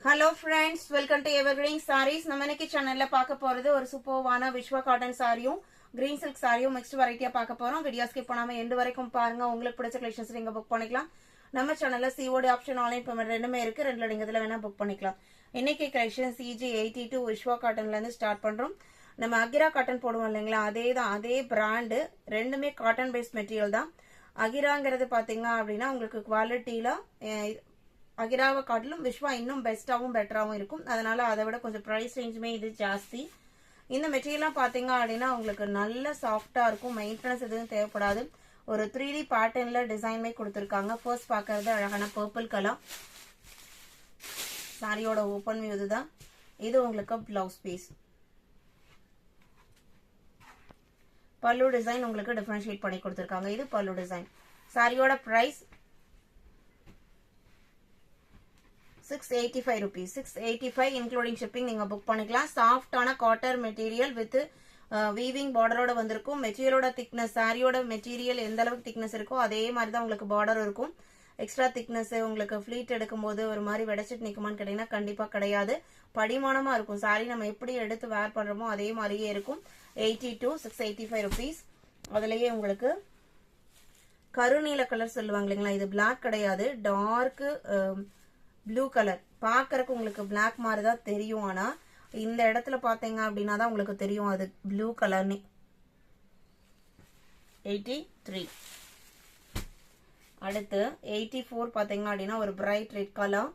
Hello friends, welcome to Evergreen Sarees. நம்ம இன்னைக்கு சேனல்ல பார்க்க போறது ஒரு சூப்பர்வான விஸ்வா காட்டன் சாரியும் கிரீன் சில்க் சாரியும் மிக்ஸ்ட் வெரைட்டியா பார்க்க போறோம். வீடியோ ஸ்கிப் பண்ணாம எண்ட் வரைக்கும் பாருங்க. உங்களுக்கு பிடிச்ச கலெக்ஷன்ஸ் நீங்க புக் பண்ணிக்கலாம். நம்ம சேனல்ல COD ஆப்ஷன் ஆன்லைன் பேமெண்ட் ரெண்டுமே இருக்கு. ரெண்டுல நீங்க இதுல வேணா புக் பண்ணிக்கலாம். இன்னைக்கு கலெக்ஷன் CG82 விஸ்வா காட்டன்ல இருந்து ஸ்டார்ட் பண்றோம். நம்ம அகிரா காட்டன் போடுவோம் இல்லைங்களா, அதே பிராண்டு, ரெண்டுமே காட்டன் பேஸ்ட் மெட்டீரியல் தான். அகிராங்கிறது பாத்தீங்க அப்படின்னா உங்களுக்கு குவாலிட்டியில அகிராவை காட்டிலும் விஸ்வா இன்னும் பெஸ்டாகவும் பெட்டராகவும் இருக்கும். அதனால அதை விட கொஞ்சம் ப்ரைஸ் ரேஞ்சுமே இது ஜாஸ்தி. இந்த மெட்டீரியல்லாம் பார்த்தீங்க அப்படின்னா உங்களுக்கு நல்ல சாஃப்டா இருக்கும். மெயின்டெனன்ஸ் எதுவும் தேவைப்படாது. ஒரு 3D பேட்டர்ன்ல டிசைன்மே கொடுத்துருக்காங்க. ஃபர்ஸ்ட் பார்க்கறது அழகான பர்பிள் கலர் சாரியோட ஓப்பன் வியூ இதுதான். இது உங்களுக்கு பிளவுஸ் பீஸ். பல்லு டிசைன் உங்களுக்கு டிஃபரன்ஷியேட் பண்ணி கொடுத்துருக்காங்க. இது பல்லு டிசைன். சாரியோட பிரைஸ் 685 rupees. 685 including shipping. நீங்க புக் பண்ணிக்கலாம். சாஃப்டான காட்டன் மெட்டீரியல் வித் வீவிங் பார்டரோட வந்திருக்கும். மெட்டீரியலோட திக்னஸ், சாரியோட மெட்டீரியல் எந்த அளவுக்கு திக்னஸ் இருக்கோ அதே மாதிரி தான் உங்களுக்கு பார்டர் இருக்கும். எக்ஸ்ட்ரா திக்னஸ் உங்களுக்கு ஃபிளீட் எடுக்கும்போது ஒரு மாதிரி வெடைச்சிட்டு நிக்குமான்னு கேட்டீங்கன்னா கண்டிப்பா கிடையாது. படிமானமா இருக்கும். சாரி நம்ம எப்படி எடுத்து வேர் பண்றோமோ அதே மாதிரியே இருக்கும். 685 rupees. அதுலயே உங்களுக்கு கருநீல கலர் சொல்லுவாங்க இல்லைங்களா, இது பிளாக் கிடையாது, டார்க் ப்ளூ கலர். பாக்குறதுக்கு உங்களுக்கு பிளாக் மாதிரி தான் தெரியும். ஆனா இந்த இடத்துல பாத்தீங்க அப்படின்னா தான் உங்களுக்கு தெரியும் அது ப்ளூ கலர்னு. 83. அடுத்து 84 பாத்தீங்க அப்படின்னா ஒரு பிரைட் ரெட் கலர்,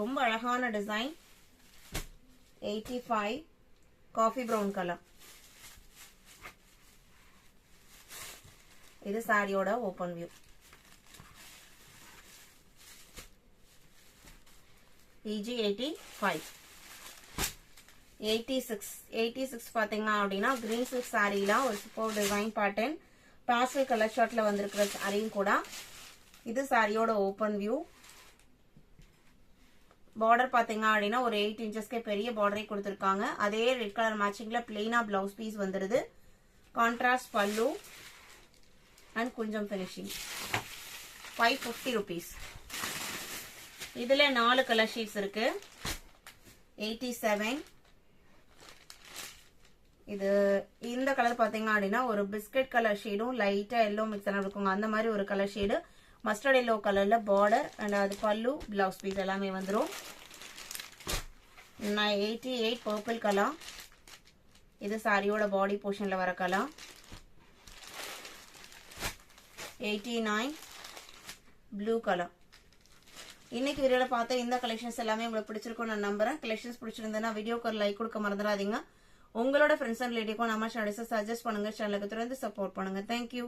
ரொம்ப அழகான டிசைன். 85 coffee brown colour. இது சாரியோட ஓபன் வியூ. EG85. 86 பாத்தீங்க அப்படின்னா கிரீன் சில்க் சாரியில ஒரு super design pattern pastel colour ஷர்ட்ல வந்திருக்கிற சாரியும் கூட. இது சாரியோட ஓபன் வியூ. பார்டர் பாத்தீங்க அப்படின்னா ஒரு 8 inchesக்கு பெரிய பார்டரை கொடுத்திருக்காங்க. அதே ரெட் கலர் மேட்சிங்ல பிளெயினா பிளவுஸ் பீஸ் வந்துருது. கான்ட்ராஸ்ட் பல்லு அண்ட் கொஞ்சம் ஃபினிஷிங். 550 rupees. இதுல 4 கலர் ஷீட்ஸ் இருக்கு. 87. இது இந்த கலர் பாத்தீங்க அப்படின்னா ஒரு பிஸ்கட் கலர் ஷேடும் லைட்டா எல்லோ மிக்ஸ் இருக்குங்க. அந்த மாதிரி ஒரு கலர் ஷேடு. மஸ்டர்ட் எல்லோ கலர்ல பார்டர் அண்ட் அது பல்லு பிளவுஸ் பீஸ் எல்லாமே வந்துடும். 88 பர்பிள் கலர். இது சாரியோட பாடி போர்ஷன்ல வர கலர். 89 blue colour. இன்னைக்கு வீடியோல பார்த்த இந்த கலெக்ஷன்ஸ் எல்லாமே உங்களுக்கு பிடிச்சிருக்கும் நான் நம்புறேன். கலெக்ஷன்ஸ் பிடிச்சிருந்தா வீடியோக்கு ஒரு லைக் கொடுக்க மறந்துடாதீங்க. உங்களோட ஃப்ரெண்ட்ஸ் அண்ட் ரிலேட்டிவ்க்கும் நம்ம சேனலை சஜஸ்ட் பண்ணுங்க. சேனலுக்கு தொடர்ந்து சப்போர்ட் பண்ணுங்க. தேங்க்யூ.